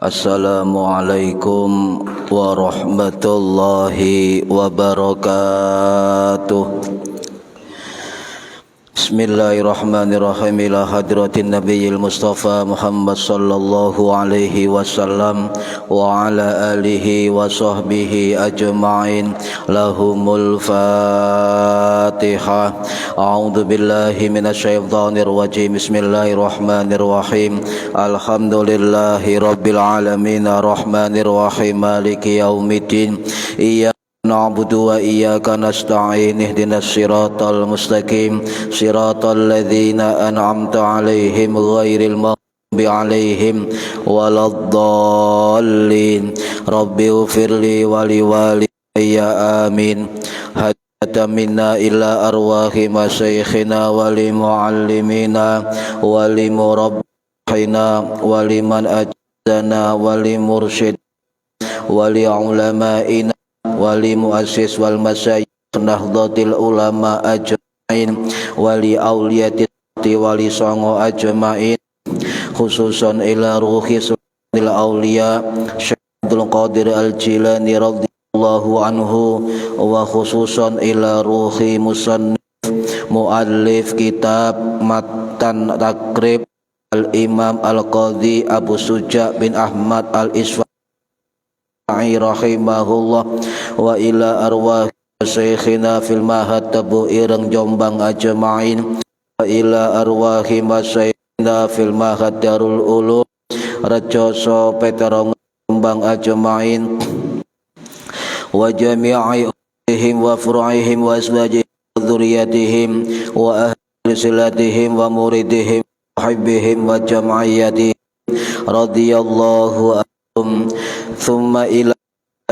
Assalamualaikum warahmatullahi wabarakatuh. Bismillahirrahmanirrahim. Ila hadratin nabiyil mustafa Muhammad sallallahu alaihi wasallam wa ala alihi wa sahbihi ajma'in. Lahumul Fatihah. A'udzu billahi minasyaitonir rajim. Bismillahirrahmanirrahim. Alhamdulillahi rabbil alamin arrahmanir rahim maliki yaumiddin. Na'budu wa iyyaka nasta'in ihdinas siratal mustaqim siratal ladzina an'amta 'alaihim ghairil maghdubi 'alaihim waladdallin. Rabbi ighfirli wa liwalidayya amin. Hatta minna ila arwahi masyayikhina wa limu'allimina wa limurabbihina wa liman ajzana wa limursyid wa li'ulama'ina wali muassis wal masyayikh nahdlatul ulama ajmain wali auliyati wali songo ajmain khususan ila ruhi sulil auliya Syaikhul Qadir Al-Jilani radhiyallahu anhu wa khususan ila ruhi musannif muallif kitab Matan Takrib Al-Imam Al-Qadhi Abu Suja bin Ahmad Al-Isfahani rahimahullah wa ila arwah syekhina fil mahad tabu ireng Jombang ajmain wa ila arwahi masyayikhina fil mahad Darul Ulum Rejoso Peterong Jombang ajmain wa jami'i ummihim wa furu'ihim wa azwajihim wa dzurriyyatihim wa ahli silatihim wa muridihim wa hibbihim wa jam'iyyatihim radhiyallahu anhum. Thumma ila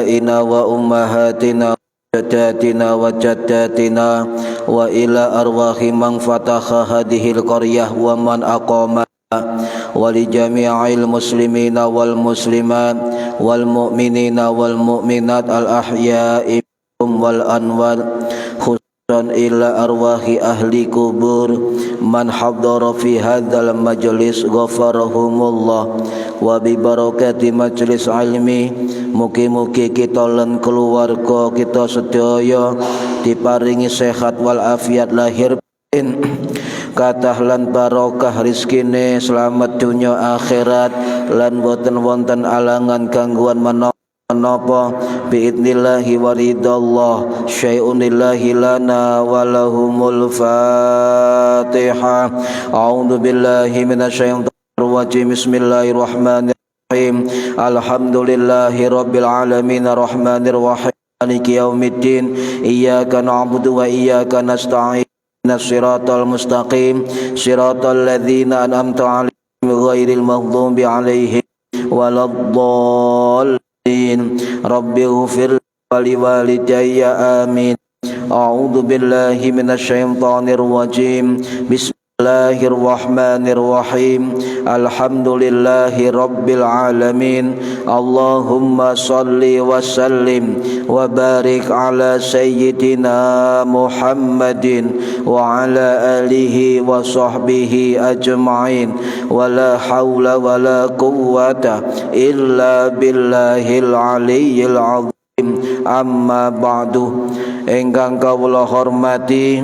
ina wa ummahatina wa jaddatina wa jaddatina wa ila arwahi man fataha hadhil qaryah wa man aqama wa li jami'il muslimina wal muslimat wal mu'minina wal mu'minat al ahya'i wal anwar khususan ila arwahi ahli kubur man hadara fi hadzal majlis ghafarahumullah wa bi barakati majlis ilmi. Mugi-mugi kita lan keluarga kita sedaya diparingi sehat wal afiat lahir batin, kathah lan barokah rizkine, selamat dunya akhirat lan boten wonten alangan gangguan menapa biidnillahi waridallah syai'un lillahi lana walahumul Fatihah. A'udzu billahi minasyaitonir rajim. Bismillahirrahmanirrahim. Alhamdulillahi rabbil alamin arrahmanir rahim maliki yaumiddin. Iyyaka na'budu wa iyyaka nasta'in siratal mustaqim siratal ladzina an'amta 'alaihim ghairil maghdubi 'alaihim waladdallin. Rabbi ighfir wa liwalidayya amin. A'udzu billahi minasyaitonir rajim. Bismillahirrahmanirrahim. Alhamdulillahi rabbil alamin. Allahumma salli wa sallim wa barik ala sayyidina Muhammadin wa ala alihi wa sahbihi ajma'in. Wa la hawla wa la quwwata illa billahil aliyyil azim. Amma ba'du. Ingkang kawula hormati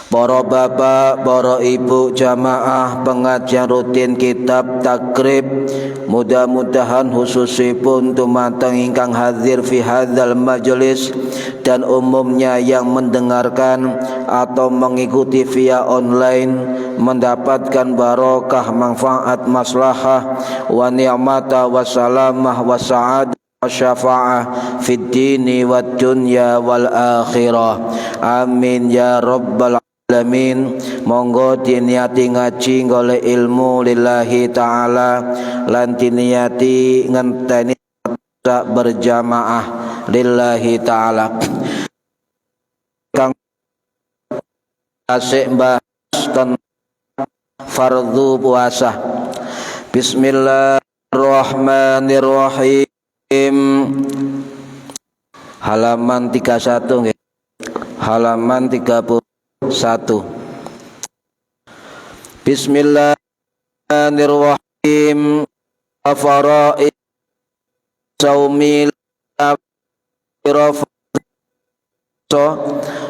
Para bapak, para ibu jamaah pengajian rutin kitab takrib, mudah-mudahan khususipun dumateng ingkang hadir fi hadzal majlis dan umumnya yang mendengarkan atau mengikuti via online mendapatkan barokah, manfaat, maslahah wa ni'mata wa salamah wa sa'adah syafa'ah fid dini wad dunya wal akhirah. Amin ya rabbal alamin. Monggo diniati ngaji golek ilmu lillahi ta'ala lan diniati ngenteni berjamaah lillahi ta'ala. Kang asik bahas tentang fardhu puasa. Bismillahirrahmanirrahim. Halaman 31 nggih. Halaman 31. Bismillahirrahmanirrahim. Faraid saumil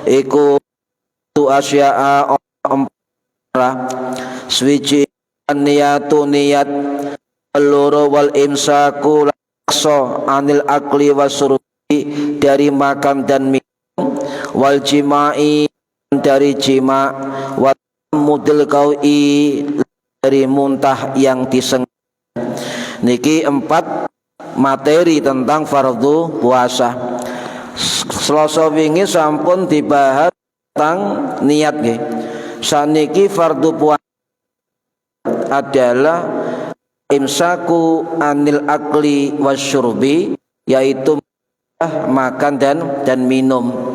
iku tu asya'a swiji niyatu niyat loro wal imsaku lakso anil akli wasurbi dari makan dan minum wal jima'i dari jima wa mudil qaui dari muntah yang disengaja. Niki 4 materi tentang fardhu puasa. Selasa wingi sampun dibahas tentang niat nggih. Saniki fardhu puasa adalah imsaku anil akli wasyurbi, yaitu makan dan minum.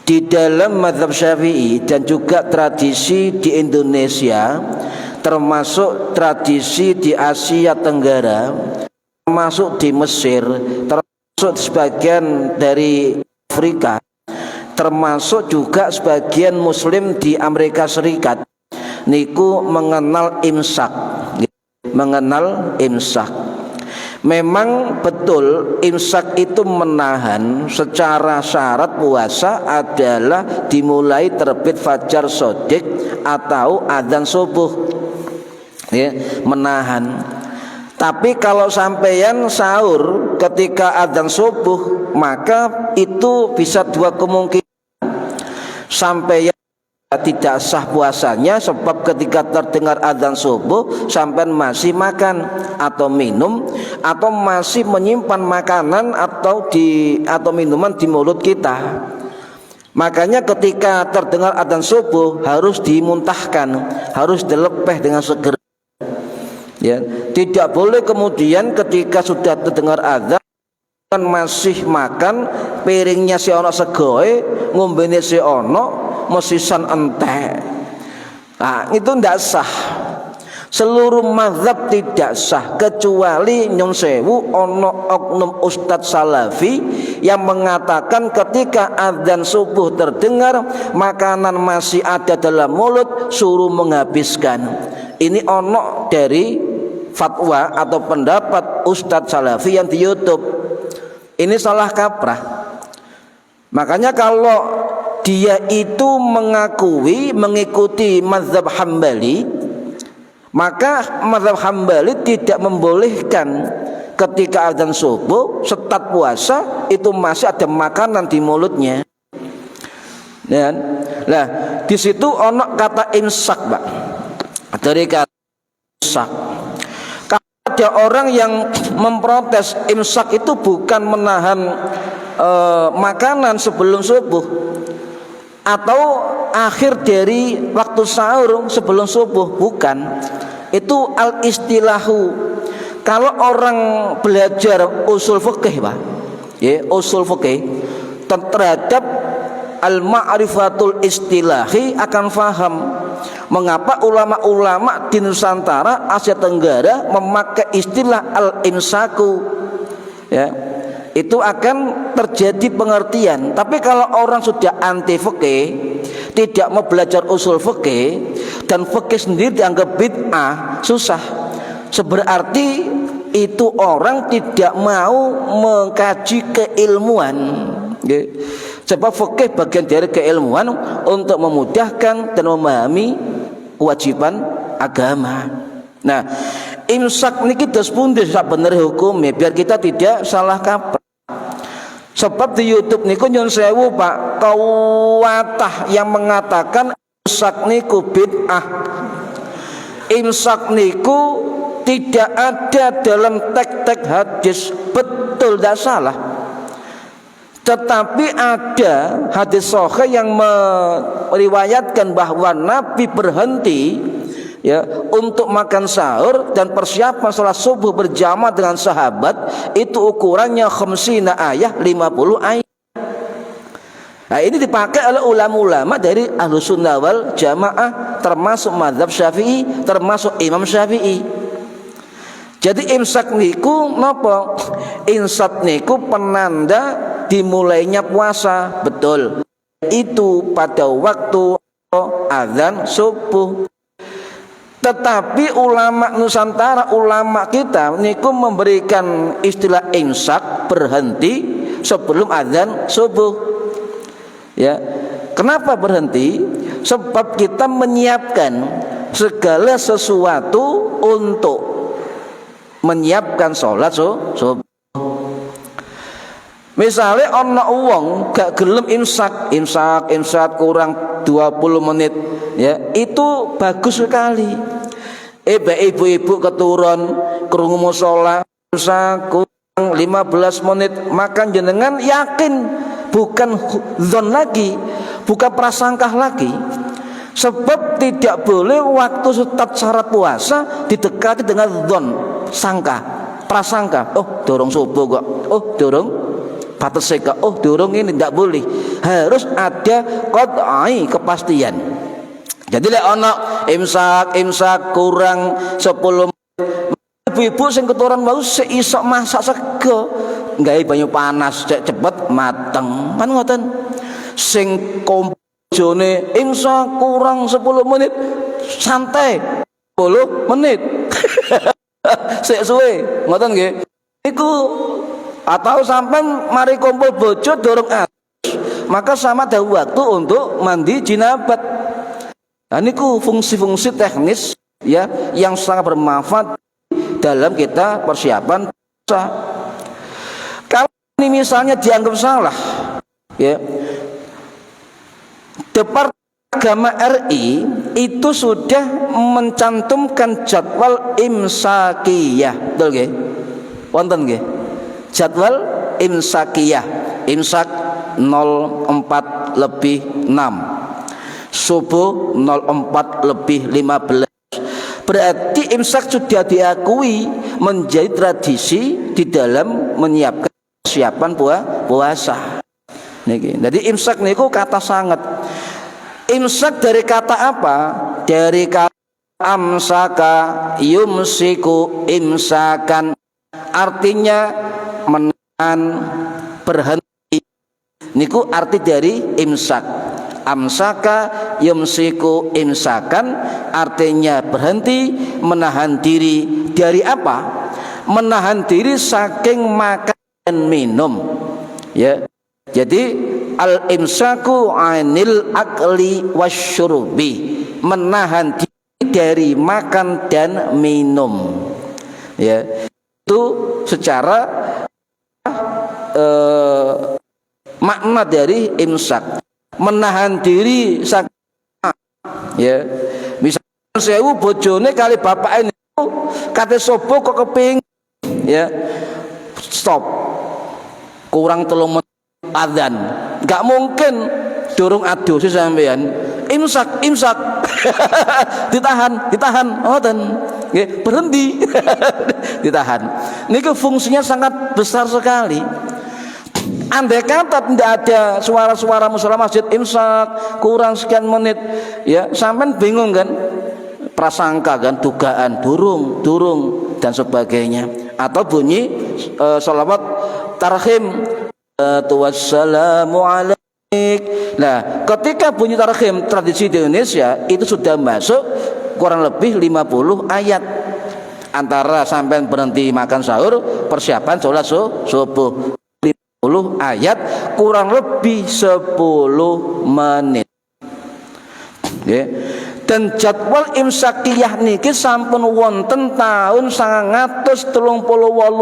Di dalam mazhab Syafi'i dan juga tradisi di Indonesia, termasuk tradisi di Asia Tenggara, termasuk di Mesir, termasuk sebagian dari Afrika, termasuk juga sebagian Muslim di Amerika Serikat, niku mengenal imsak. Memang betul imsak itu menahan. Secara syarat puasa adalah dimulai terbit fajar shadiq atau adzan subuh, ya, menahan. Tapi kalau sampeyan sahur ketika adzan subuh, maka itu bisa 2 kemungkinan. Sampeyan tidak sah puasanya sebab ketika terdengar adzan subuh sampean masih makan atau minum atau masih menyimpan makanan atau minuman di mulut kita. Makanya ketika terdengar adzan subuh harus dimuntahkan, harus dilepeh dengan segera. Ya, tidak boleh kemudian ketika sudah terdengar adzan masih makan, piringnya si ono segoe, ngombene si ono mesisan entek. Nah, itu tidak sah. Seluruh mazhab tidak sah kecuali nyun sewu ono oknum ustadz salafi yang mengatakan ketika adzan subuh terdengar makanan masih ada dalam mulut suruh menghabiskan. Ini ono dari fatwa atau pendapat ustadz salafi yang di YouTube. Ini salah kaprah. Makanya kalau dia itu mengikuti mazhab Hambali, maka mazhab Hambali tidak membolehkan ketika adzan subuh start puasa itu masih ada makanan di mulutnya. Dan nah, di situ ono kata imsak, Pak. Dari kata imsak. Ada orang yang memprotes imsak itu bukan menahan makanan sebelum subuh atau akhir dari waktu sahur sebelum subuh, bukan. Itu al-istilahu. Kalau orang belajar usul fikih, Pak, ya, usul fikih terhadap al-ma'rifatul istilahi akan faham mengapa ulama-ulama di Nusantara Asia Tenggara memakai istilah al-imsaku, ya. Itu akan terjadi pengertian. Tapi kalau orang sudah anti fikih, tidak mau belajar usul fikih, dan fikih sendiri dianggap bid'ah, susah. Berarti itu orang tidak mau mengkaji keilmuan. Sebab fikih bagian dari keilmuan untuk memudahkan dan memahami kewajiban agama. Nah, imsak niki dos pundi sabeneré hukume biar kita tidak salah kaprah. Sebab di YouTube niku nyun sewu Pak, kawatah yang mengatakan imsak niku bid'ah. Imsak niku tidak ada dalam teks-teks hadis, betul tidak salah. Tetapi ada hadis sahih yang meriwayatkan bahwa Nabi berhenti ya untuk makan sahur dan persiapan salat subuh berjamaah dengan sahabat, itu ukurannya khamsina ayah, 50 ayat. Nah, ini dipakai oleh ulama-ulama dari Ahlus Sunnah wal Jamaah, termasuk mazhab Syafi'i, termasuk Imam Syafi'i. Jadi imsak niku napa? Imsak niku penanda dimulainya puasa, betul. Itu pada waktu azan subuh. Tetapi ulama Nusantara, ulama kita niku memberikan istilah imsak, berhenti sebelum azan subuh. Ya. Kenapa berhenti? Sebab kita menyiapkan segala sesuatu untuk menyiapkan sholat subuh. Misalnya ana wong gak gelem imsak kurang 20 menit, ya itu bagus sekali. Ibu-ibu keturun krungu musala imsak kurang 15 menit, maka jenengan yakin bukan dzon lagi, bukan prasangka lagi. Sebab tidak boleh waktu tetap syarat puasa didekati dengan dzon, sangka, prasangka. Oh, dorong subuh kok. Oh, dorong batas seka. Oh, dorong ini tidak boleh. Harus ada qat'i, kepastian. Jadi lek ana imsak kurang 10 menit, ibu-ibu sing keturun wau seisok masak sego, nggawe banyu panas cepet mateng. Kan ngoten. Sing jone imsak kurang 10 menit, santai 10 menit. Sik suwe, ngoten nggih. Iku atau sampai mari kumpul bojo dorong maka sama ada waktu untuk mandi jinabat. Nah, niku fungsi-fungsi teknis ya yang sangat bermanfaat dalam kita persiapan puasa. Kalau ini misalnya dianggap salah, ya, Departemen Agama RI itu sudah mencantumkan jadwal imsakiyah, betul nggih? Wonten nggih? Jadwal imsakiyah, imsak 04:06, subuh 04:15. Berarti imsak sudah diakui menjadi tradisi di dalam menyiapkan persiapan puasa. Niki. Jadi imsak niku kata sangat. Imsak dari kata apa? Dari kata amsaka yumsiku imsakan, artinya menahan, berhenti. Niku arti dari imsak. Amsaka yumsiku imsakan, artinya berhenti, menahan diri dari apa? Menahan diri saking makan dan minum. Ya. Jadi al-imsaku 'anil akli wasyurbi, menahan diri dari makan dan minum. Ya. Itu secara makna dari imsak, menahan diri ya. Misalnya sewu bojone kali bapak ini kate sobo kok keping ya stop kurang 3 menit adzan, nggak mungkin durung adosi sampean imsak ditahan ngoten nggih, berhenti ditahan. Niki fungsinya sangat besar sekali. Andai kata tidak ada suara-suara musala masjid imsak kurang sekian menit, ya sampean bingung kan, prasangka kan, dugaan durung dan sebagainya, atau bunyi sholawat tarhim wassalamu alaik. Nah, ketika bunyi tarhim tradisi di Indonesia itu sudah masuk kurang lebih 50 ayat antara sampean berhenti makan sahur, persiapan sholat subuh. ayat kurang lebih 10 menit. Nggih. Dan jadwal imsakiyah niki sampun wonten tahun 1938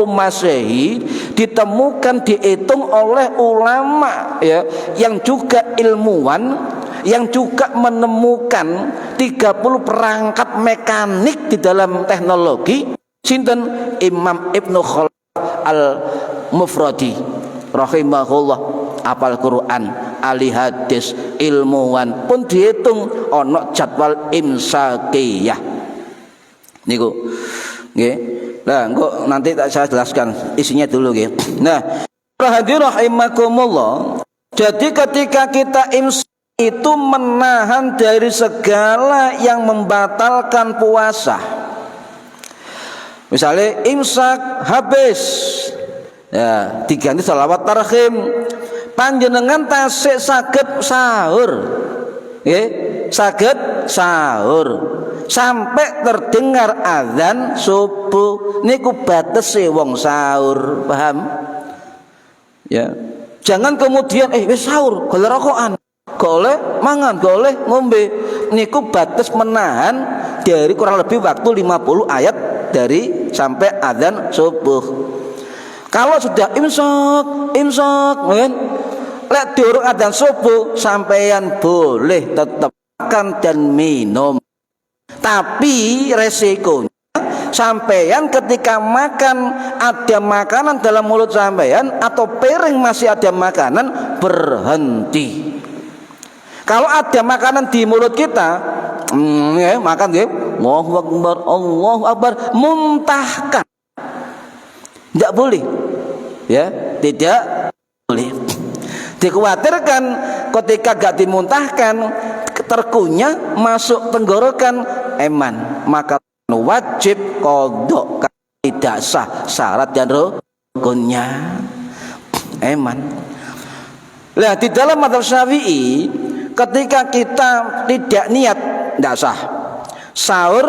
Masehi, ditemukan dihitung oleh ulama ya, yang juga ilmuwan, yang juga menemukan 30 perangkat mekanik di dalam teknologi. Sinten Imam Ibnu Khalaf Al-Mufradi rahimahullah, apal Quran, ahli hadis, ilmuwan pun dihitung ono jadwal imsakiyah niku nggih. Nah, engko nanti saya jelaskan isinya dulu nggih. Nah, rahimakumullah. Jadi ketika kita imsak itu menahan dari segala yang membatalkan puasa. Misalnya imsak habis, ya diganti sholawat tarhim, panjenengan tasik saged sahur, saged sahur sampai terdengar azan subuh, niku batese wong sahur, paham? Ya, jangan kemudian wis sahur golek rokokan, golek mangan, golek ngombe, niku batas menahan dari kurang lebih waktu 50 ayat dari sampai azan subuh. Kalau sudah imsak kan, lek diurung adzan subuh sampeyan boleh tetap makan dan minum. Tapi resikonya sampeyan ketika makan ada makanan dalam mulut sampeyan atau piring masih ada makanan, berhenti. Kalau ada makanan di mulut kita, makan ya, Allahu Akbar, Allahu Akbar, muntahkan. Tidak boleh, ya, tidak boleh. Dikhawatirkan ketika gak dimuntahkan, terkunyah masuk tenggorokan eman, maka wajib qadha, tidak sah syarat dan rukunnya eman. Nah, di dalam mazhab Syafi'i, ketika kita tidak niat, tidak sah. Sahur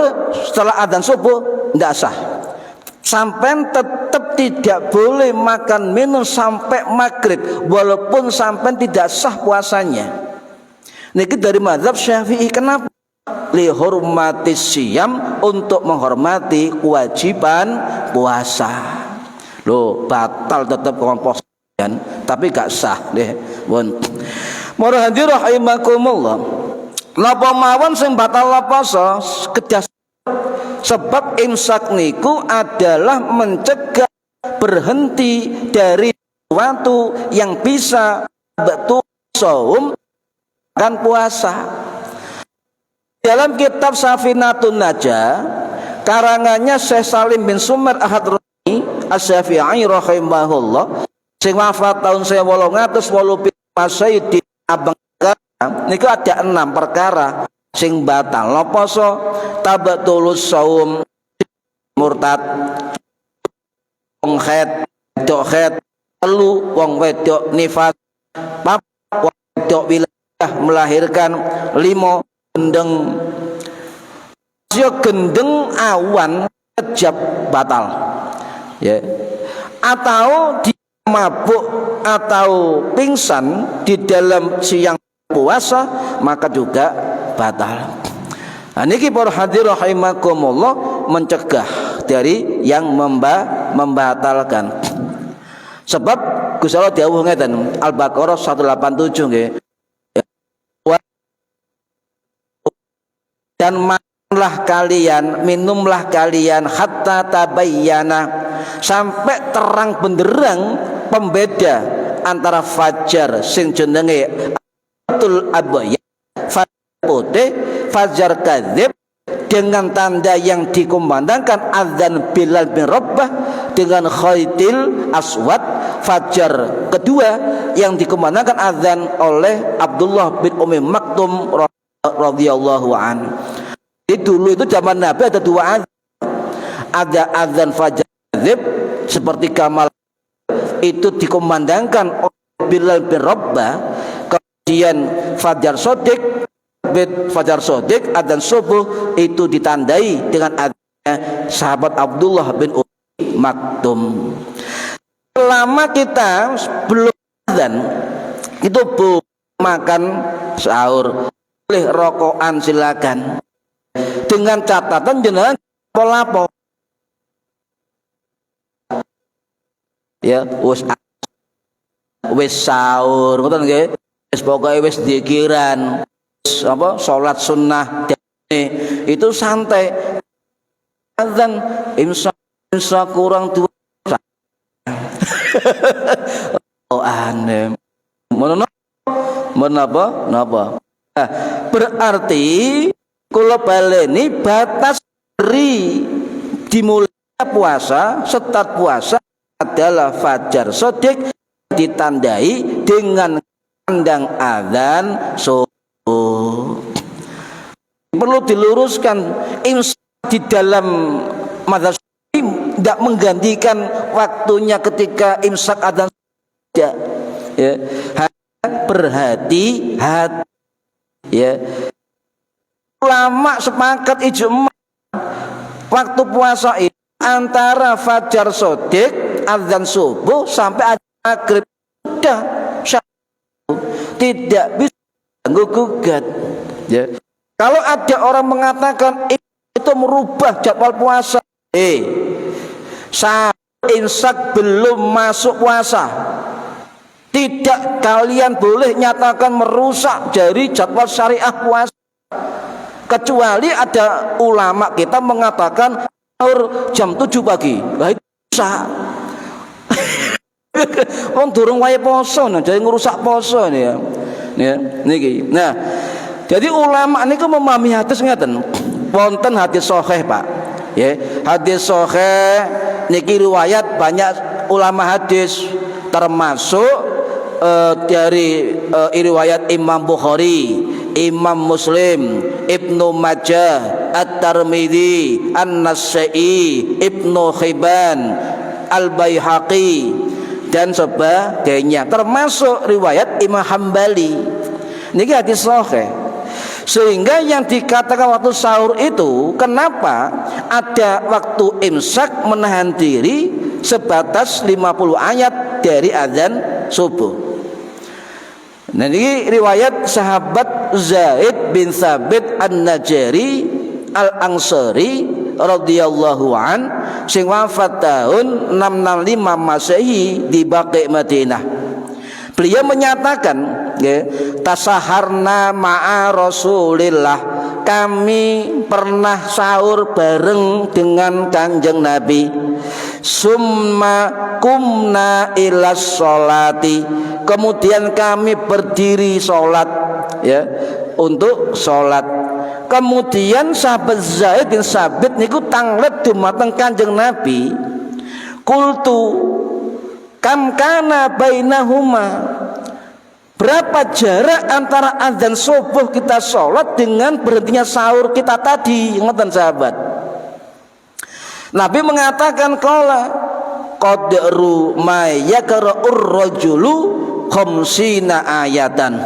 setelah adzan subuh tidak sah. Sampai tetap tidak boleh makan minum sampai maghrib, walaupun sampai tidak sah puasanya. Niki dari mazhab Syafi'i. Kenapa? Lihurmati siyam, untuk menghormati kewajiban puasa. Loh, batal tetap komposian, tapi gak sah deh. Bon. Marhadi rahimakumullah. Napa mawon sing batal puasa kedas. Sebab imsak niku adalah mencegah berhenti dari sesuatu yang bisa betul saum dan puasa. Dalam kitab Safinatun Najah karangannya Syekh Salim bin Sumar Ahad-Rumi Asy-Syafi'i rahimahullah, sing wafat tahun 1880 Masehi di Abang niku ada 6 perkara sing batal poso: tabatulus saum, murtad, wong wedok telu, wong wedok nifas, wong wedok wilayah melahirkan, 5 gendeng, gendeng awan kejab batal, ya, atau dia mabuk atau pingsan di dalam siang puasa maka juga batal. Nah, niki para hadirin rahimakumullah, mencegah dari yang membatalkan. Sebab Gusti Allah dawuh ngeten, Al-Baqarah 187 nggih. Dan makanlah kalian, minumlah kalian hatta tabayyana, sampai terang benderang pembeda antara fajar sing jenenge atul abyad, fajar putih, fajar kadzib, dengan tanda yang dikumandangkan azan Bilal bin Rabah dengan khaitil aswad. Fajar kedua yang dikumandangkan azan oleh Abdullah bin Umi Maktum radhiyallahu an. Jadi dulu itu zaman Nabi ada 2 azan. Ada azan fajar kadzib seperti Kamal, itu dikumandangkan oleh Bilal bin Rabah. Kemudian fajar sodik, fajar sodik adzan subuh itu ditandai dengan adanya sahabat Abdullah bin Umi Maktum. selama kita belum azan itu boleh makan sahur, boleh rokokan silakan, dengan catatan jenengan lapo ya wis sahur ngoten nggih, wis pokoke wis dzikiran apa salat sunnah itu santai, azan imsak kurang dua oh aneh menapa nah, berarti kula baleni batas dari dimulai puasa, start puasa adalah fajar shadiq ditandai dengan kandang azan subuh. Perlu diluruskan, imsak di dalam mazhab tidak menggantikan waktunya ketika imsak adzan tidak, ya. Berhati-hati, ya. Ulama sepakat ijma waktu puasa itu antara fajar shadiq adzan subuh sampai adzan maghrib sudah tidak bisa ganggu gugat, ya. Kalau ada orang mengatakan itu merubah jadwal puasa, imsak belum masuk puasa, tidak kalian boleh nyatakan merusak dari jadwal syariah puasa, kecuali ada ulama kita mengatakan sahur jam 7 pagi. Nah itu rusak. Wong durung wae poso, nah jadi ngerusak poso nih ya. Ya, niki. Nah, jadi ulama niku memahami hadis ngeten. Wonten hadis sahih, Pak. Ya, hadis sahih niki riwayat banyak ulama hadis termasuk dari riwayat Imam Bukhari, Imam Muslim, Ibnu Majah, At-Tirmidzi, An-Nasa'i, Ibnu Hibban, Al-Baihaqi dan sebagainya, termasuk riwayat Imam Hambali. Niki hadis sahih. Sehingga yang dikatakan waktu sahur itu, kenapa ada waktu imsak menahan diri sebatas 50 ayat dari azan subuh. Nah ini riwayat sahabat Zaid bin Thabit An-Najari Al-Ansari radhiyallahu an sing wafat tahun 665 Masehi di Baqi Madinah. Beliau menyatakan, ya, tasaharna ma'a Rasulillah, kami pernah sahur bareng dengan Kanjeng Nabi. Summa kumna ilas sholati, kemudian kami berdiri sholat, ya, untuk sholat. Kemudian sahabat Zaid bin Sabit niku tanglet dumateng Kanjeng Nabi. Kultu kam kana bainahuma, berapa jarak antara azan subuh kita sholat dengan berhentinya sahur kita tadi, ngoten sahabat. Nabi mengatakan qala qadru ma yaqra'ur rajulu khamsina ayatan,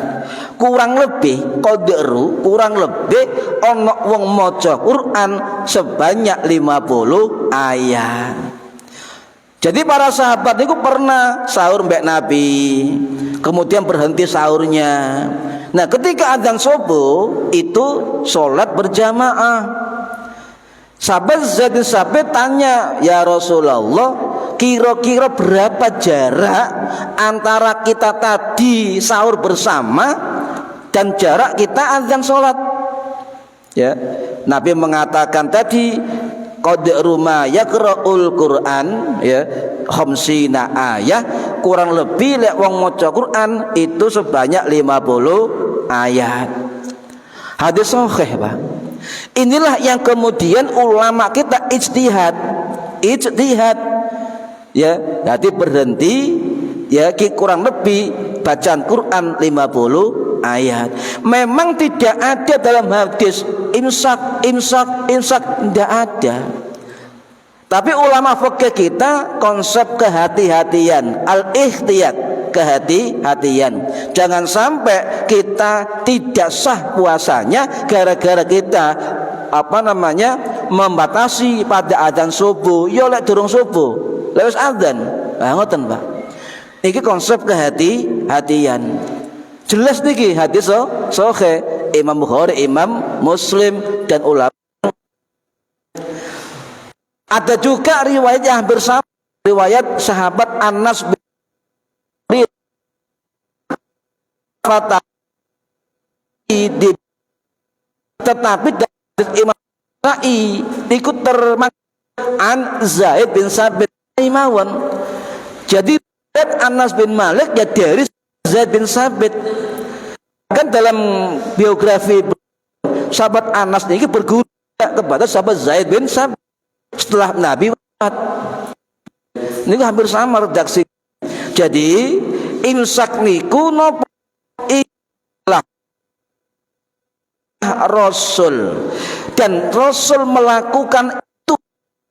kurang lebih qadru, kurang lebih ana wong maca Quran sebanyak 50 ayat. Jadi para sahabat itu pernah sahur mbek Nabi, kemudian berhenti sahurnya. Nah ketika azan subuh itu sholat berjamaah. Sahabat Zaid bin Sabit tanya, ya Rasulullah, kira-kira berapa jarak antara kita tadi sahur bersama dan jarak kita azan sholat? Ya, Nabi mengatakan tadi qadru ma yaqra'ul Quran, ya, khamsina ayah, kurang lebih lek wong maca Quran itu sebanyak 50 ayat. Hadis sahih, Pak. Inilah yang kemudian ulama kita ijtihad, ya, jadi berhenti, ya, kurang lebih bacaan Quran 50 ayat. Memang tidak ada dalam hadis imsak tidak ada. Tapi ulama fikih kita konsep kehati-hatian, al-ihtiyat, kehati-hatian. Jangan sampai kita tidak sah puasanya gara-gara kita membatasi pada adzan subuh. Ya lek durung subuh, lewat adzan. ngoten Pak. Iki konsep kehati-hatian. Jelas niki hadis sahih Imam Bukhari, Imam Muslim dan ulama. Ada juga riwayat yang hampir sama, riwayat sahabat Anas bin tetapi dari Imam Nawawi ikut termakan an Zaid bin Sabit Imawan. Jadi Anas bin Malik ya dari Zaid bin Sabit. Kan dalam biografi sahabat Anas ini berguru kepada sahabat Zaid bin Sabit setelah Nabi wafat. Ini hampir sama redaksi. Jadi imsak niku nopo ilah Rasul, dan Rasul melakukan itu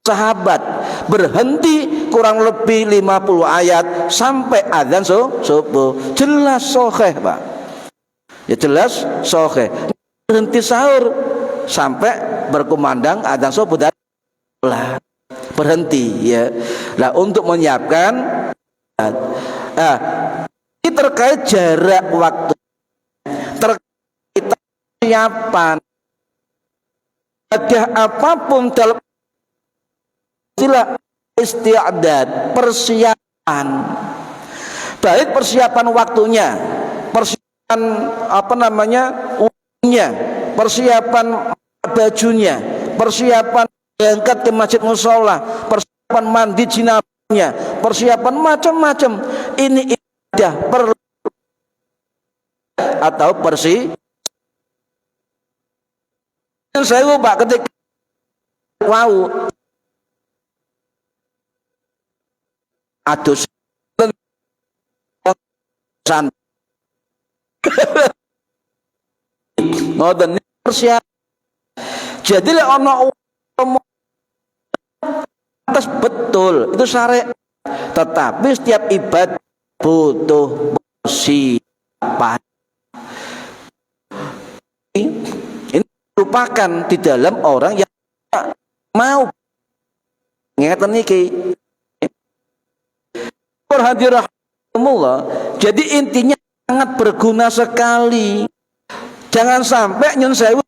sahabat berhenti kurang lebih 50 ayat sampai adzan subuh. Jelas sahih Pak. Ya jelas sahih. Berhenti sahur sampai berkumandang adzan subuh dan berhenti ya. Nah, untuk menyiapkan ini terkait jarak waktu, terkait persiapan, ada apapun dalam istilah isti'dad, persiapan, baik persiapan waktunya, persiapan uangnya, persiapan bajunya, persiapan berangkat ke masjid mushola, persiapan mandi jinabahnya, persiapan macam-macam. Ini ibadah perlu atau saya Pak ketika wow adus ngoten persiapan. Jadi lek ana atas betul itu syariat, tetapi setiap ibadah butuh persiapan. Ini merupakan di dalam orang yang mau ngeten niki. Perhatianlah. Jadi intinya sangat berguna sekali. Jangan sampai nyun sewu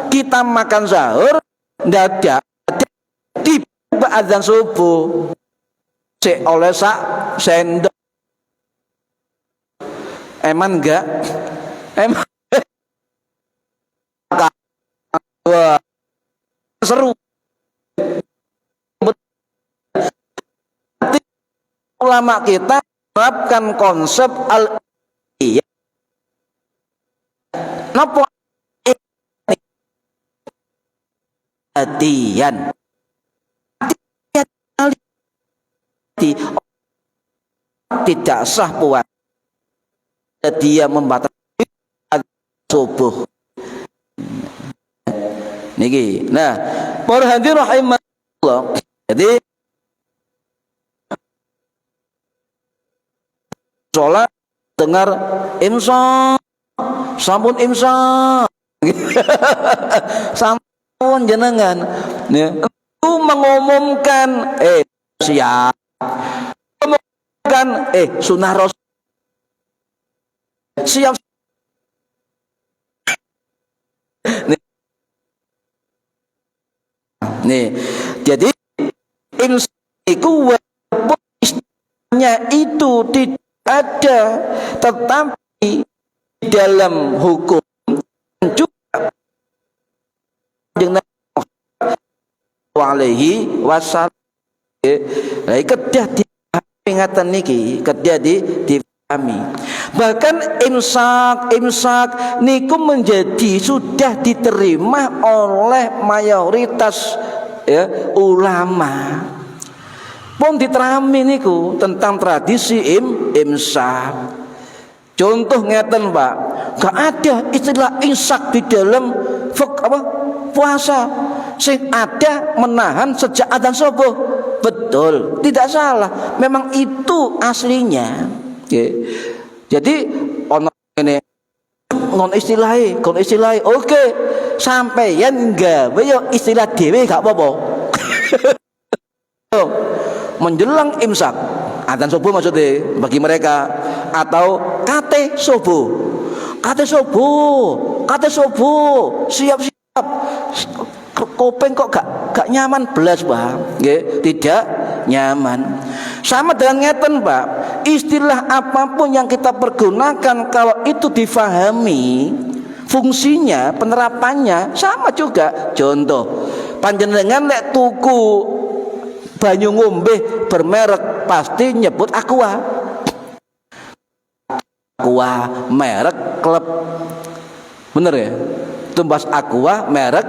kita makan sahur dadak tiba adzan subuh cek oleh sak sendok. Eman enggak? Eman wah, seru. Ulama kita menerapkan konsep al-iyah. Napa hatian tidak sah puasa dia membatasi subuh niki. Nah, para hadirin rahimakumullah, jadi sholat dengar imsak, sampun imsak sampun jenengan ya, itu mengumumkan siap, mengumumkan sunnah Rasul siap. Nih, jadi imsak itu istilahnya itu tidak ada, tetapi di dalam hukum juga dengan alaihi wasallam kedah dipingatan niki, kedah dipahami. Bahkan imsak niku menjadi sudah diterima oleh mayoritas ya ulama. Pun diterami niku tentang tradisi imsak. Contoh ngeten Pak, gak ada istilah imsak di dalam puasa. Sing ada menahan sejak adzan subuh. Betul, tidak salah. Memang itu aslinya. Jadi ono ini ngon istilahi. Oke, sampeyan gawe yo istilah dhewe gak apa-apa. Menjelang imsak adzan subuh maksudnya bagi mereka, atau kate subuh, siap-siap. Kopeng kok gak nyaman belas Pak, tidak nyaman. Sama dengan ngeten Pak, istilah apapun yang kita pergunakan kalau itu difahami fungsinya, penerapannya sama juga. Contoh, panjenengan lek tuku banyu ngombe bermerek pasti nyebut Aqua merek klub, bener ya? Tumbas Aqua merek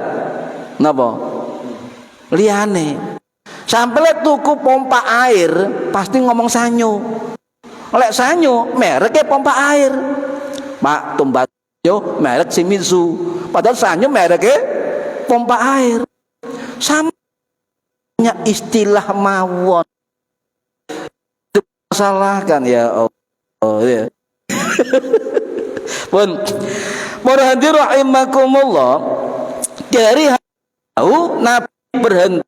napa liyane. Sampai lek tuku pompa air pasti ngomong Sanyo, lek Sanyo mereknya pompa air. Pak, tumbas yo merek Shimizu, padahal Sanyo mereknya pompa air. Sama istilah mawon disalahkan ya Allah ya. Pun para hadirin rahimakumullah, dari tahu Nabi berhenti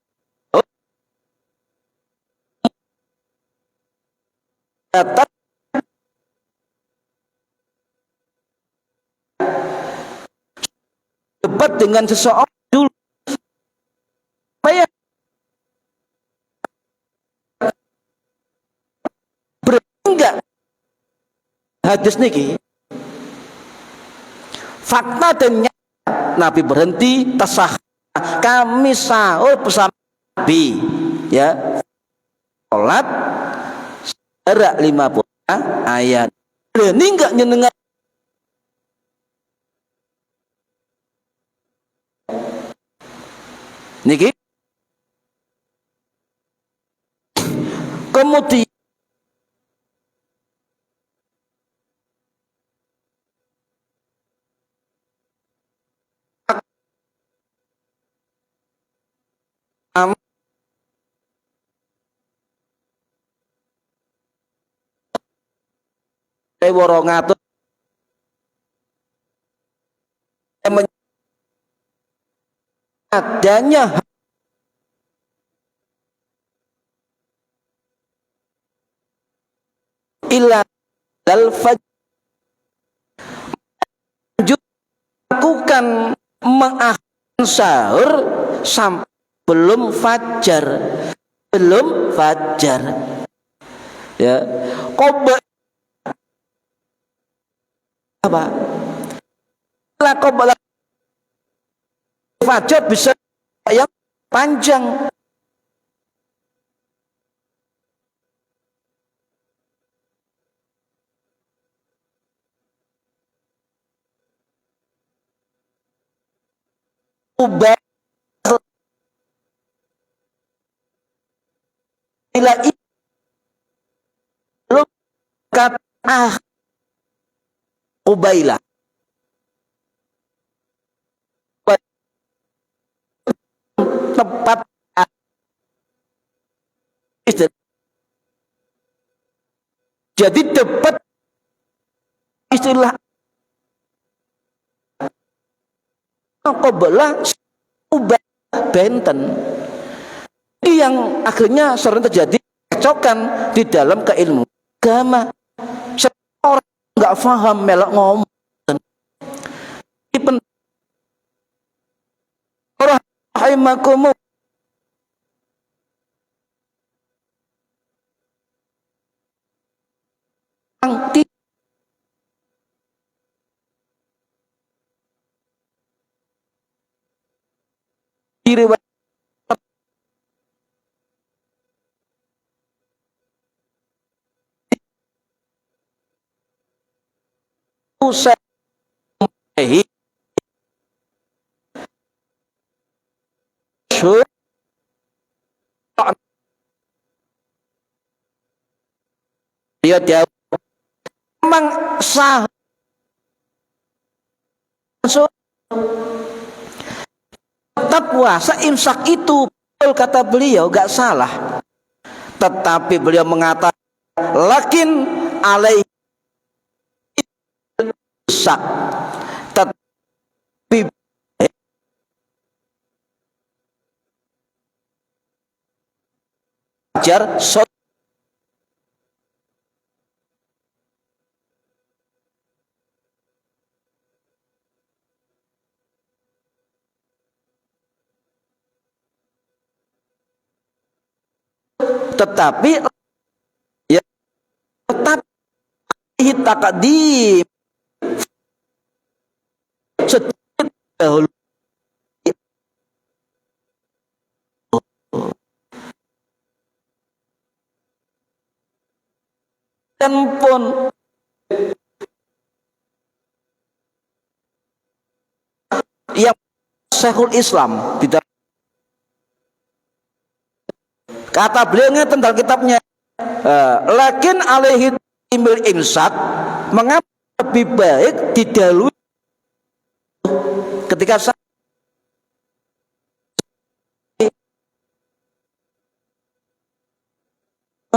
datang debat dengan seseorang dulu supaya enggak hadis niki fakta dan nyata. Nabi berhenti tasah, kami sahur bersama Nabi ya, sholat secara 50 ayat. Berani enggak nyenengan niki? Kemudian worongatus adanya ila dal fajr, lakukan mengakhirkan sahur sampai belum fajar ya. Qoba apa lah, qoba fajar bisa yang panjang. Ubah ila belum kata Ubailah tepat jadi debat istilah Qobalah ubah benten yang akhirnya sering terjadi kecokan di dalam keilmuan agama. Orang nggak paham melok ngomong rahimakumullah. Diriwayat Usai dia jawab memang sah tetap puasa imsak itu betul kata beliau, gak salah, tetapi beliau mengatakan lakin alaihi imsak, tapi fajar tetapi ya tetap taqdim sejak dahulu dan pun yang Syekhul Islam tidak kata beliau tentang kitabnya lakin alaihi imil imsak, mengapa lebih baik didahului ketika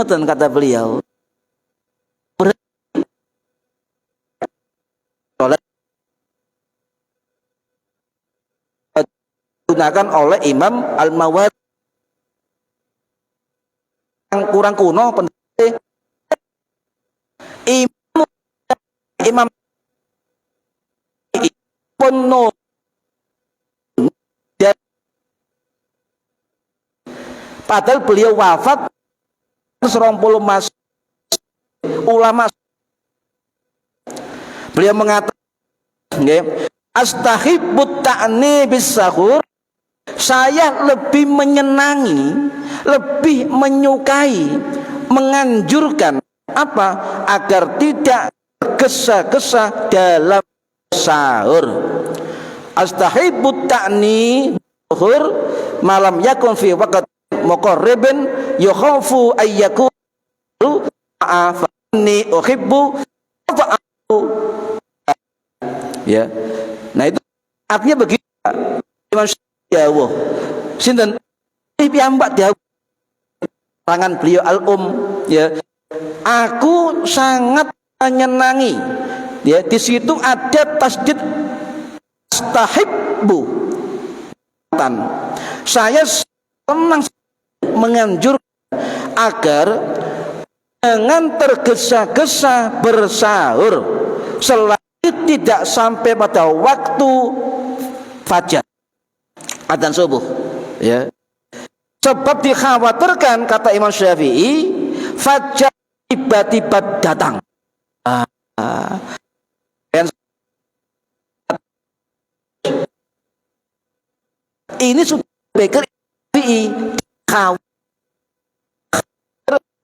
dan kata beliau digunakan oleh Imam Al-Mawardi yang kurang kuno Imam penuh padahal beliau wafat 20 mas ulama. Beliau mengatakan astahibbut ta'ni bis sahur, saya lebih menyenangi, lebih menyukai, menganjurkan apa agar tidak tergesa-gesa dalam sahur. Astahibbut ta'ni sahur malam yakun fi waqt muqarribin yukhafu ayyaku ma'afani uhibbu ya. Nah itu artinya begitu Imam Syafi'i sinten piyambak dia tangan beliau ya, aku sangat menyenangi ya, di situ ada tasdid astahibbu, saya senang menganjurkan agar jangan tergesa-gesa bersahur selagi tidak sampai pada waktu fajar adzan subuh ya, sebab dikhawatirkan kata Imam Syafi'i fajar tiba-tiba datang. Ini sudah Bekir Syafi'i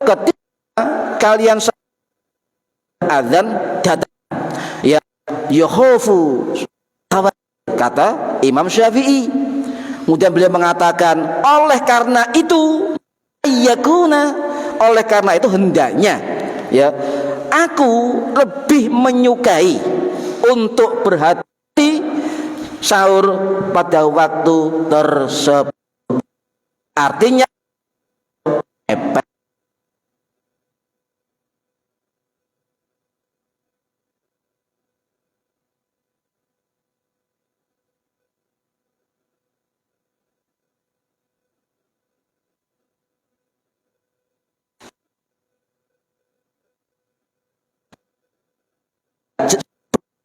ketika kalian adzan datang ya yakhafu, kata Imam Syafi'i. Kemudian beliau mengatakan oleh karena itu yakuna, oleh karena itu hendaknya ya aku lebih menyukai untuk berhati sahur pada waktu tersebut. Artinya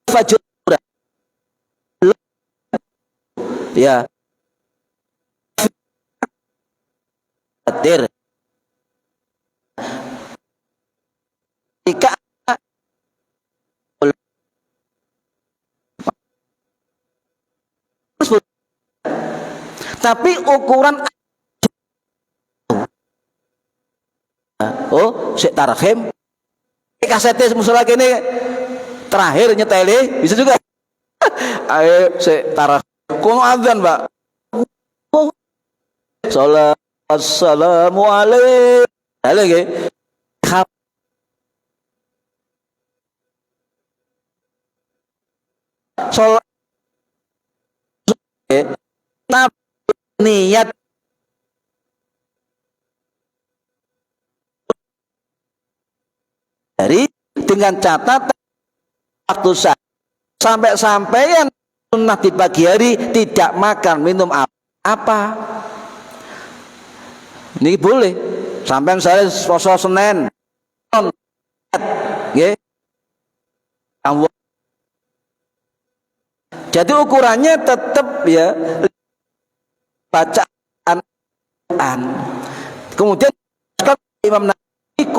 fajr ya fatir jika tapi ukuran sik tarhim kasete musola kene terakhir nyetele bisa juga. Ayo sik tarhim kono adzan Pak, salat assalamu alaikum halo nggih salat niat dari dengan catatan waktu sampai-sampai yang sunnah di pagi hari tidak makan minum apa ini boleh sampai saya poso Senin jadi ukurannya tetap ya bacaan kemudian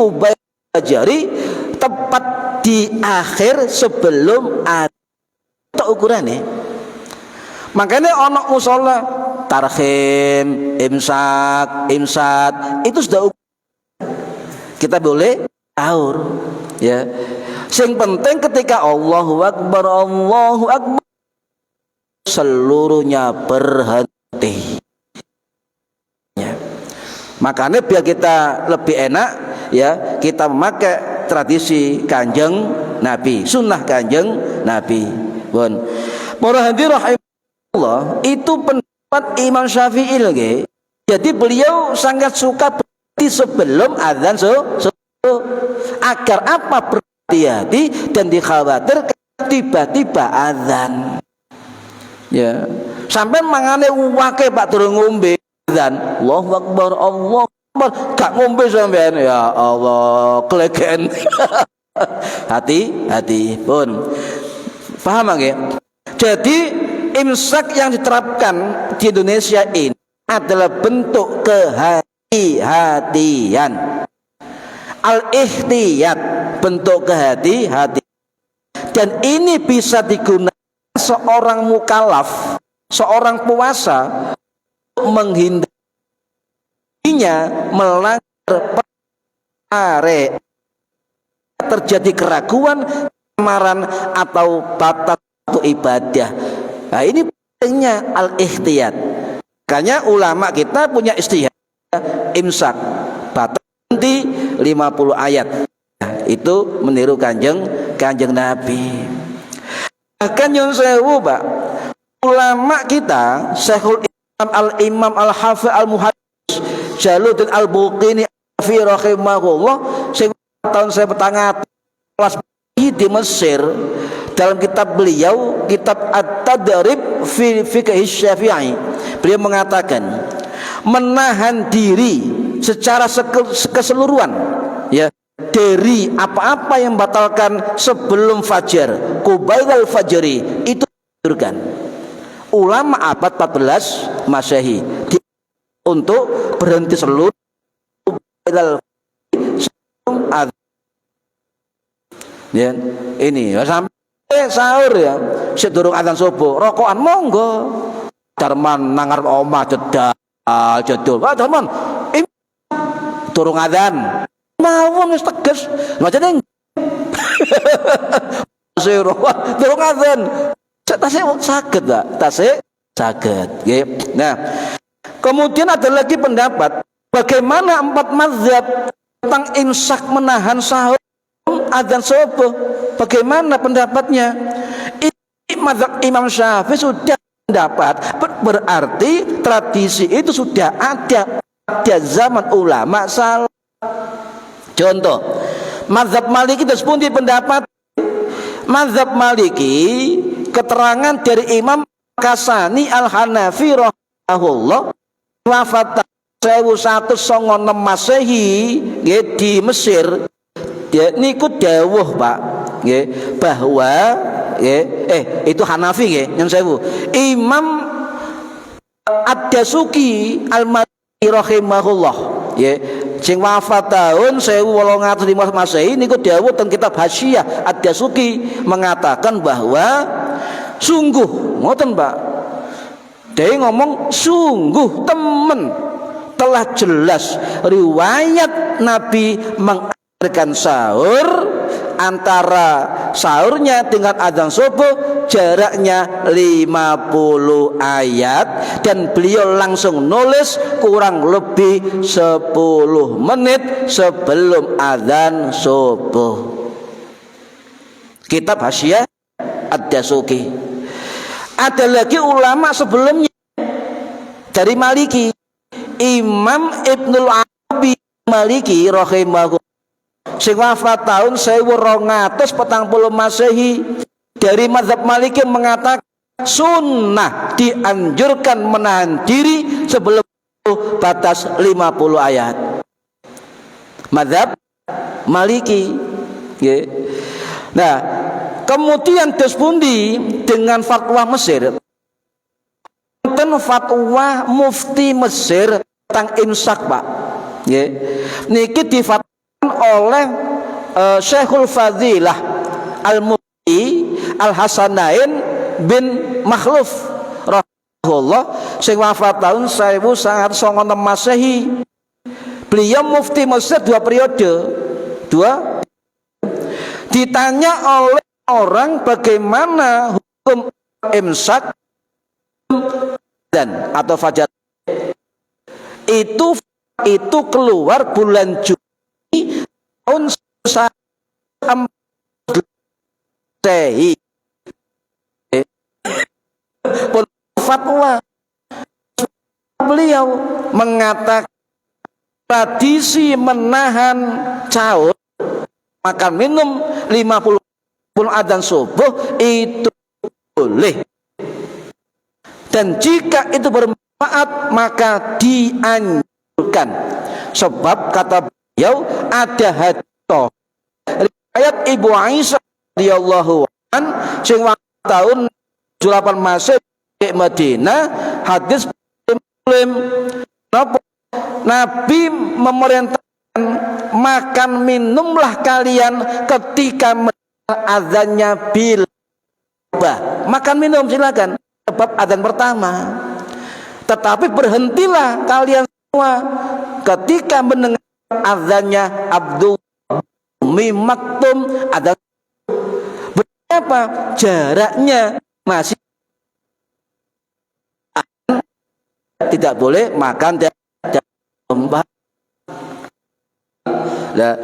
qubayl fajri, tepat di akhir sebelum ada ukurannya. Makanya ono musola tarhim, imsak, itu sudah kita boleh sahur, ya. Sing penting ketika Allahu Akbar seluruhnya berhenti. Ya. Makanya biar kita lebih enak, ya, kita memakai tradisi Kanjeng Nabi, sunnah Kanjeng Nabi. Bon. Para hadirin rahimahullah, itu pendapat Imam Syafi'i lagi. Jadi beliau sangat suka berhenti sebelum azan agar apa? Berhati-hati dan dikhawatirkan tiba-tiba azan. Ya, sampai mangane wake Pak durung ngombe azan. Allahu Akbar, Allahu Akbar, gak ngombe sampean, ya Allah, kelegen. Hati-hati pun. Paham nggih? Jadi imsak yang diterapkan di Indonesia ini adalah bentuk kehati-hatian. Al-ihtiyat, bentuk kehati-hatian. Dan ini bisa digunakan seorang mukallaf, seorang puasa menghindarinya melanggar pare terjadi keraguan, kemaran atau batal ibadah. Nah, ini pentingnya al-ihtiyat. Makanya ulama kita punya istihad imsak batal nanti 50 ayat. Nah, itu meniru kanjeng Nabi. Bahkan yang sewu Pak, ulama kita Syekhul Islam al-Imam al-Hafidz al-Muhaddits Jalaluddin al-Buqini fi rahimahullah tahun 1400 di Mesir, dalam kitab beliau, kitab At-Tadrib fi Fiqh Syafi'i, beliau mengatakan menahan diri secara keseluruhan, ya, dari apa-apa yang membatalkan sebelum fajar, qubailal fajri, itu dianjurkan ulama abad 14 Masehi untuk berhenti seluruh qubailal sebelum azan. Ya, ini ya, sampai sahur ya, sedurung azan subuh, rokokan monggo. Darman nangar omah jedul. Pak Darman, durung azan. Mawon wis teges. Macane sira durung azan. Tasih saged, Pak. Tasih saged. Nggih. Nah, kemudian ada lagi pendapat bagaimana 4 mazhab tentang imsak menahan sahur azan subuh. Bagaimana pendapatnya? Ini mazhab Imam Syafi'i sudah pendapat, berarti tradisi itu sudah ada pada zaman ulama salaf. Contoh, mazhab Maliki terus pun pendapat. Mazhab Maliki, keterangan dari Imam Kasani Al-Hanafi rahimahullah, wafat 1196 Masehi di Mesir. Ya, niku dawuh Pak, nggih, bahwa itu Hanafi nggih, yang sewu. Imam Ad-Dasuki Al-Maliki rahimahullah, nggih, sing wafat tahun 1805 Masehi, niku dawuh teng kitab Hasyiah Ad-Dasuki mengatakan bahwa sungguh ngoten Pak. Dia ngomong sungguh temen telah jelas riwayat Nabi mengajarkan sahur, antara sahurnya dengan azan subuh jaraknya 50 ayat, dan beliau langsung nulis kurang lebih 10 menit sebelum azan subuh. Kitab Hasyiah Ad-Dasuki. Ada lagi ulama sebelumnya dari Maliki, Imam Ibnul Arabi Maliki rahimahullah, sing wafat tahun 1240 Masehi, dari mazhab Maliki mengatakan sunnah dianjurkan menahan diri sebelum batas 50 ayat. Mazhab Maliki. Nah, kemudian Despundi dengan fatwa Mesir, tentang fatwa Mufti Mesir tentang imsak Pak. Niki difatwakan oleh Syekhul Fadilah Al-Mufti Al-Hasanain bin Makhluf rahimahullah sing wafat tahun 1996 Masehi. Beliau mufti Mesir 2 periode. Ditanya oleh orang bagaimana hukum imsak dan atau fajar itu keluar bulan Juni tahun 1940. Fatwa beliau mengatakan tradisi menahan caur makan minum 50 adzan subuh itu boleh, dan jika itu bermanfaat maka dianjurkan, sebab kata beliau ada hadis riwayat Ibu Aisyah radhiyallahu anha sing tahun 78 Masehi di Madinah, hadis Muslim, Nabi memerintahkan makan minumlah kalian ketika azannya bil. Makan minum silakan sebab azan pertama, tetapi berhentilah kalian semua ketika mendengar azannya Abdul Maktum. Azan berapa jaraknya masih tidak boleh makan dan nah,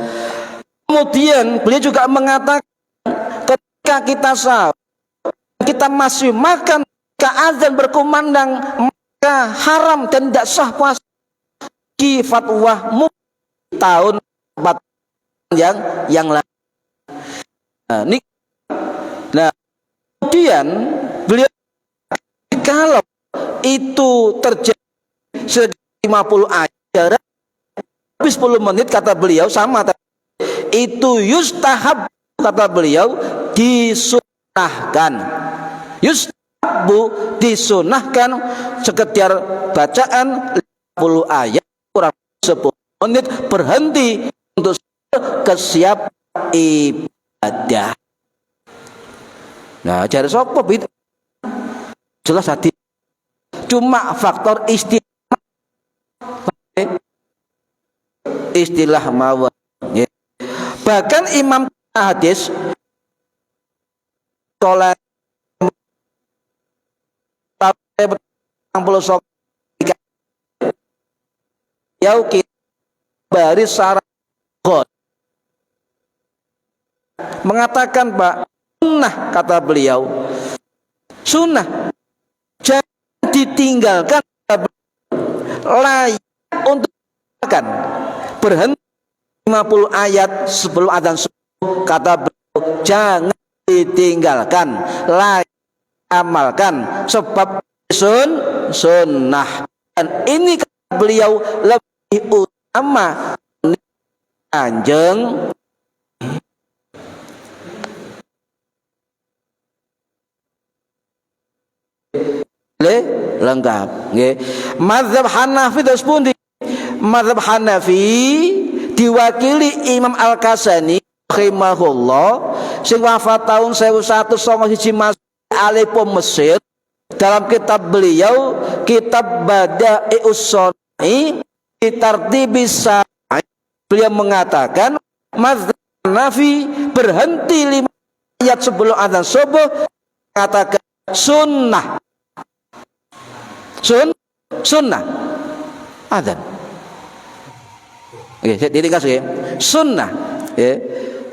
kemudian beliau juga mengatakan ketika kita sahur kita masih makan ketika azan berkumandang maka haram dan tidak sah puasa. Ki fatwa tahun 4 yang lalu. Nah, kemudian beliau kalau itu terjadi 50 ayat habis 10 menit kata beliau sama itu yustahab, kata beliau disunahkan, disunahkan sekedar bacaan 50 ayat kurang 10 menit berhenti untuk kesiap ibadah. Nah, cari sopo itu jelas hati cuma faktor istilah mawon. Bahkan Imam hadis sholat 60 yau kita baris syarat mengatakan Pak sunnah, kata beliau sunnah jangan ditinggalkan, layak untuk makan berhenti 50 ayat sebelum adzan subuh, kata beliau jangan ditinggalkan, layak amalkan sebab sunnah, dan ini kata beliau lebih utama Kanjeng lengkap. Mazhab Hanafi terus pun mazhab Hanafi diwakili Imam Al-Kasani rahimahullah sing wafat tahun 1191 alipun Mesir. Dalam kitab beliau kitab Bada'ius Shani Tartibis Syai beliau mengatakan mazhab Hanafi berhenti 5 ayat sebelum adzan subuh, mengatakan sunnah adzan. Oke, saya diringkas ya. Sunnah. Ya.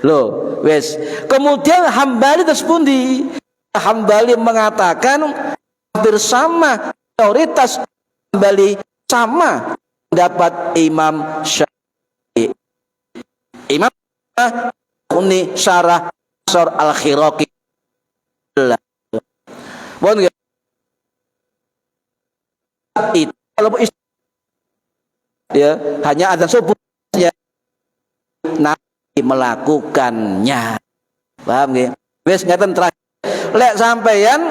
Loh, wes. Kemudian Hambali terus pundi? Hambali mengatakan hampir sama, mayoritas Hambali sama pendapat Imam Syafi'i. Imam ini syarah Sur Al-Khiraqi. Itu kalau ya hanya adzan subuh ya Nabi melakukannya, paham nggih? Wis ngeten terakhir lek sampeyan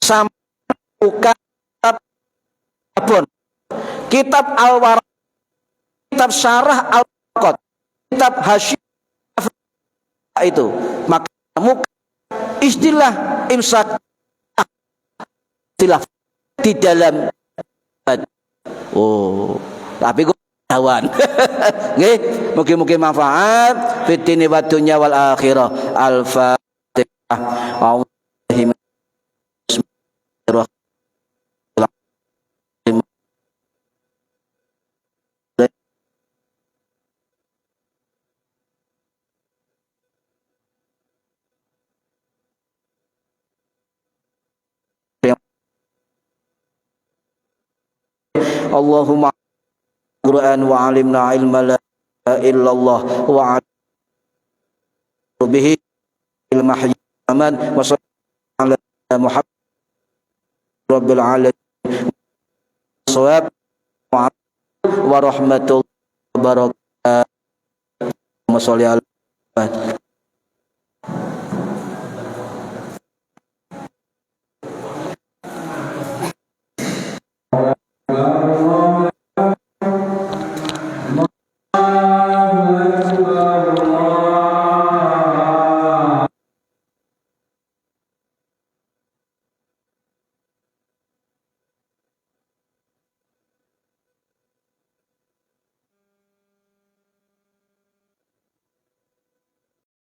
sambukan abon kitab Al-Waraq, kitab Syarah Al-Waraqat, kitab Hasyim itu. Maka istilah imsak, istilah di dalam tapi gue kawan. Nggih, mugi-mugi manfaat fid dini wad dunya wal akhirah. Al-Fatihah. Allahumma Quran wa alimna ilma la illallah wa bihi ilma hayyaman wa sallallahu ala Muhammad rabbil alamin shawab wa rahmatullahi wa barakatuh.